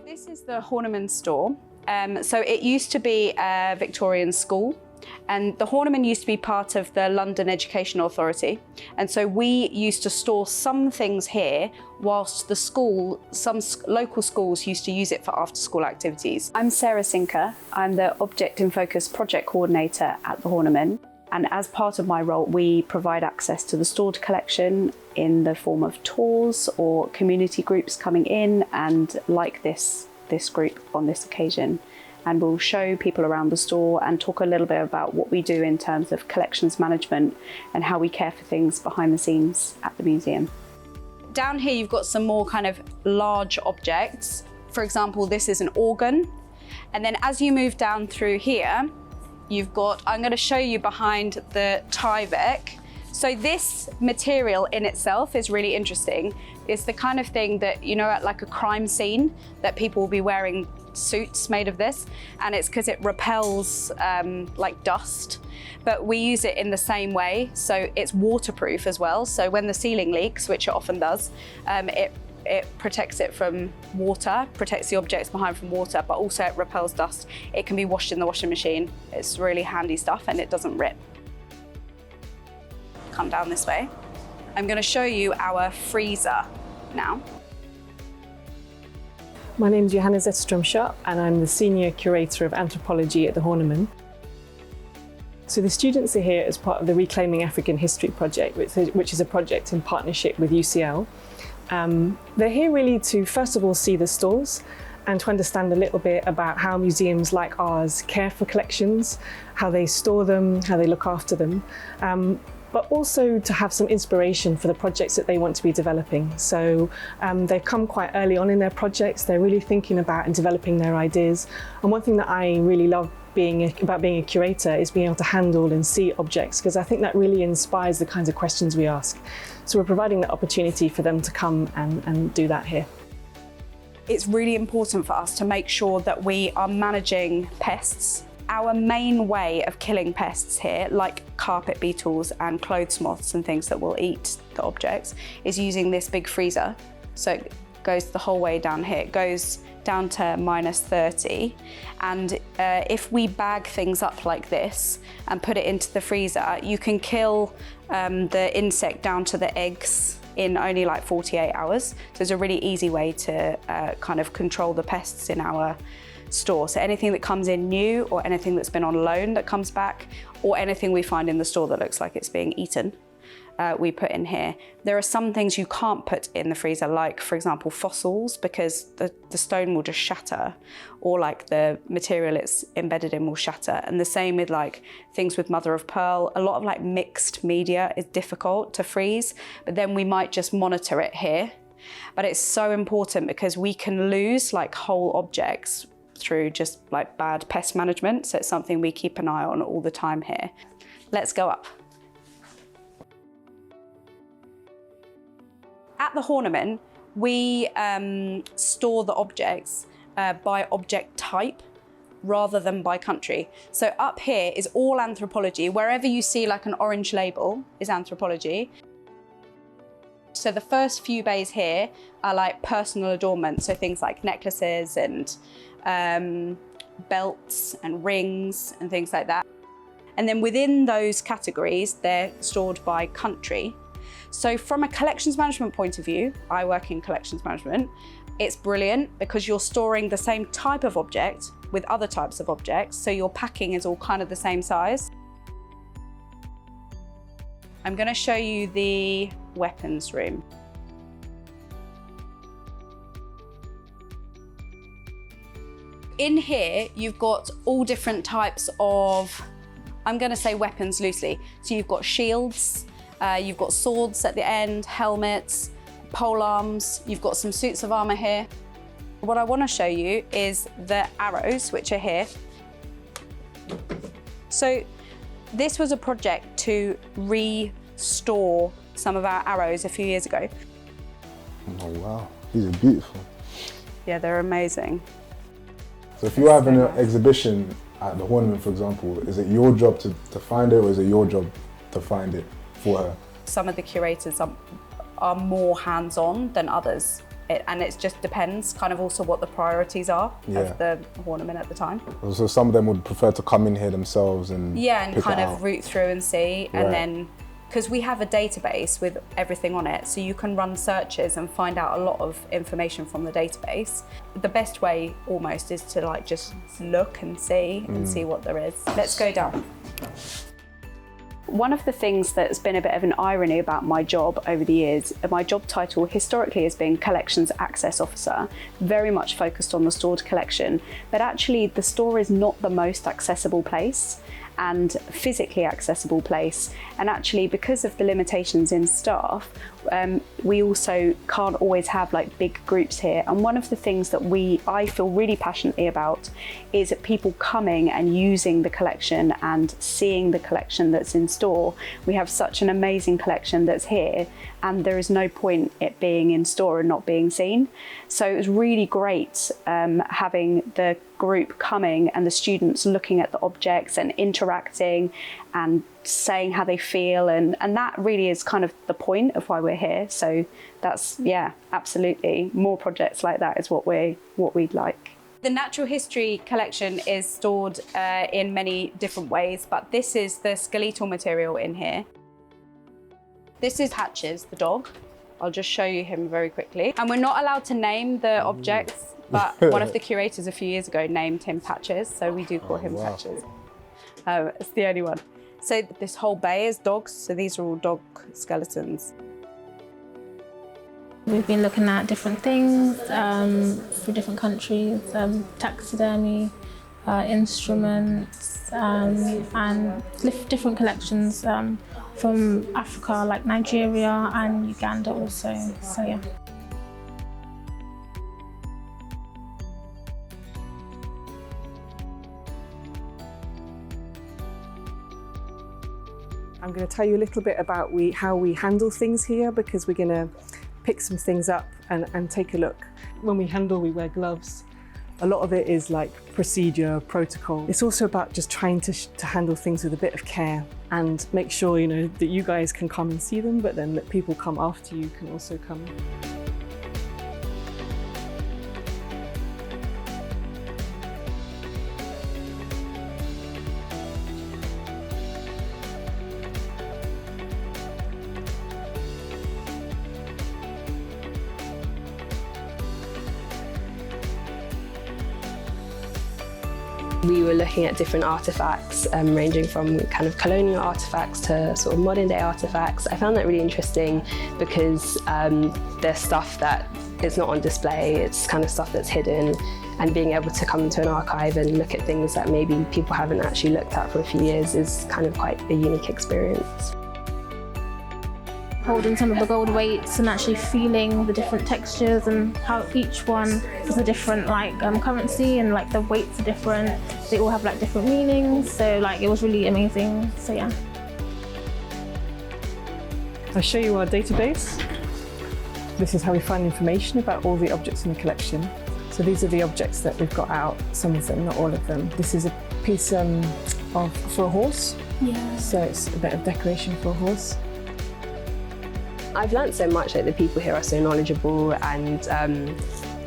This is the Horniman store. So it used to be a Victorian school, and the Horniman used to be part of the London Education Authority. And so we used to store some things here whilst the school, some local schools used to use it for after-school activities. I'm Sarah Sinker. I'm the Object in Focus project coordinator at the Horniman. And as part of my role, we provide access to the stored collection in the form of tours or community groups coming in, and like this group on this occasion. And we'll show people around the store and talk a little bit about what we do in terms of collections management and how we care for things behind the scenes at the museum. Down here, you've got some more kind of large objects. For example, this is an organ. And then as you move down through here, you've got, I'm going to show you behind the Tyvek. So this material in itself is really interesting. It's the kind of thing that, you know, at like a crime scene, that people will be wearing suits made of this, and it's because it repels like dust. But we use it in the same way, so it's waterproof as well. So when the ceiling leaks, which it often does, it protects it from water, protects the objects behind from water, but also it repels dust. It can be washed in the washing machine. It's really handy stuff and it doesn't rip. Come down this way. I'm going to show you our freezer now. My name is Johanna Zetterström and I'm the Senior Curator of Anthropology at the Horniman. So the students are here as part of the Reclaiming African History project, which is a project in partnership with UCL. They're here really to, first of all, see the stores and to understand a little bit about how museums like ours care for collections, how they store them, how they look after them, but also to have some inspiration for the projects that they want to be developing. So they've come quite early on in their projects. They're really thinking about and developing their ideas. And one thing that I really love about being a curator is being able to handle and see objects, because I think that really inspires the kinds of questions we ask. So we're providing the opportunity for them to come and do that here. It's really important for us to make sure that we are managing pests. Our main way of killing pests here, like carpet beetles and clothes moths and things that will eat the objects, is using this big freezer. So it goes the whole way down here. It goes down to -30. And if we bag things up like this and put it into the freezer, you can kill the insect down to the eggs in only like 48 hours. So it's a really easy way to kind of control the pests in our store. So anything that comes in new, or anything that's been on loan that comes back, or anything we find in the store that looks like it's being eaten, we put in here. There are some things you can't put in the freezer, like for example fossils, because the stone will just shatter, or like the material it's embedded in will shatter. And the same with like things with mother of pearl. A lot of like mixed media is difficult to freeze, but then we might just monitor it here. But it's so important because we can lose like whole objects through just like bad pest management. So it's something we keep an eye on all the time here. Let's go up. At the Horniman, we store the objects by object type rather than by country. So up here is all anthropology. Wherever you see like an orange label is anthropology. So the first few bays here are like personal adornment, so things like necklaces and belts and rings and things like that. And then within those categories, they're stored by country. So from a collections management point of view, I work in collections management, it's brilliant because you're storing the same type of object with other types of objects, so your packing is all kind of the same size. I'm going to show you the weapons room. In here, you've got all different types of, I'm going to say weapons loosely. So you've got shields, you've got swords at the end, helmets, polearms, you've got some suits of armor here. What I want to show you is the arrows, which are here. So this was a project to restore some of our arrows a few years ago. Oh wow, these are beautiful. Yeah, they're amazing. So if you're having an exhibition at the Horniman, for example, is it your job to find it, or is it your job to find it for her? Some of the curators are more hands-on than others. and it just depends kind of also what the priorities are of the Horniman at the time. So some of them would prefer to come in here themselves and and kind of root through and see, and then because we have a database with everything on it, so you can run searches and find out a lot of information from the database. The best way almost is to like just look and see what there is. Let's go down. One of the things that's been a bit of an irony about my job over the years, my job title historically has been Collections Access Officer, very much focused on the stored collection, but actually the store is not the most accessible place and physically accessible place. And actually, because of the limitations in staff, we also can't always have like big groups here. And one of the things that I feel really passionately about is people coming and using the collection and seeing the collection that's in store. We have such an amazing collection that's here, and there is no point it being in store and not being seen. So it was really great having the group coming and the students looking at the objects and interacting and saying how they feel, and that really is kind of the point of why we're here. So that's, yeah, absolutely, more projects like that is what we'd like. The natural history collection is stored in many different ways, but this is the skeletal material in here. This is Patches, the dog. I'll just show you him very quickly. And we're not allowed to name the objects, but one of the curators a few years ago named him Patches, so we do call him Patches. It's the only one. So this whole bay is dogs, so these are all dog skeletons. We've been looking at different things for different countries, taxidermy, instruments, and different collections from Africa, like Nigeria and Uganda also, so yeah. I'm going to tell you a little bit about how we handle things here, because we're going to pick some things up and take a look. When we handle, we wear gloves. A lot of it is like procedure, protocol. It's also about just trying to handle things with a bit of care and make sure, you know, that you guys can come and see them, but then that people come after you can also come. We were looking at different artefacts, ranging from kind of colonial artefacts to sort of modern day artefacts. I found that really interesting because there's stuff that is not on display, it's kind of stuff that's hidden, and being able to come into an archive and look at things that maybe people haven't actually looked at for a few years is kind of quite a unique experience. Holding some of the gold weights and actually feeling the different textures and how each one is a different currency, and like the weights are different. They all have like different meanings, so like it was really amazing. So yeah. I'll show you our database. This is how we find information about all the objects in the collection. So these are the objects that we've got out, some of them, not all of them. This is a piece for a horse. Yeah. So it's a bit of decoration for a horse. I've learned so much, like the people here are so knowledgeable, and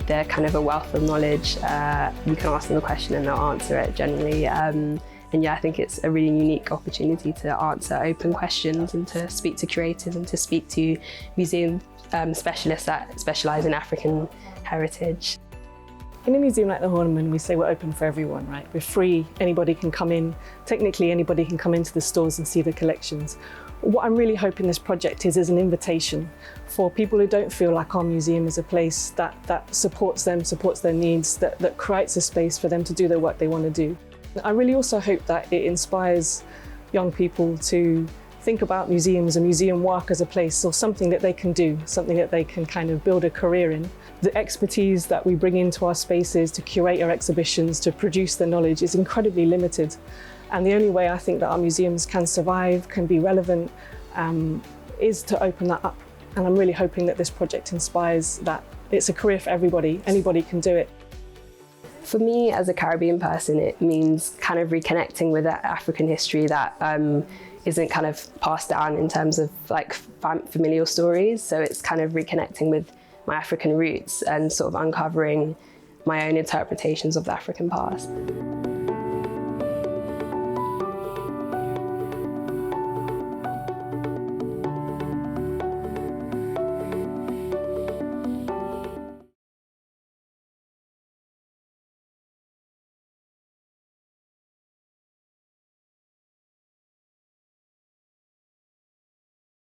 they're kind of a wealth of knowledge. You can ask them a question and they'll answer it generally. And yeah, I think it's a really unique opportunity to answer open questions and to speak to curators and to speak to museum specialists that specialise in African heritage. In a museum like the Horniman, we say we're open for everyone, right? We're free, anybody can come in. Technically, anybody can come into the stores and see the collections. What I'm really hoping this project is an invitation for people who don't feel like our museum is a place that supports them, supports their needs, that creates a space for them to do the work they want to do. I really also hope that it inspires young people to think about museums and museum work as a place or something that they can do, something that they can kind of build a career in. The expertise that we bring into our spaces to curate our exhibitions, to produce the knowledge is incredibly limited. And the only way I think that our museums can survive, can be relevant, is to open that up. And I'm really hoping that this project inspires that it's a career for everybody, anybody can do it. For me, as a Caribbean person, it means kind of reconnecting with that African history that isn't kind of passed down in terms of like familial stories. So it's kind of reconnecting with my African roots and sort of uncovering my own interpretations of the African past.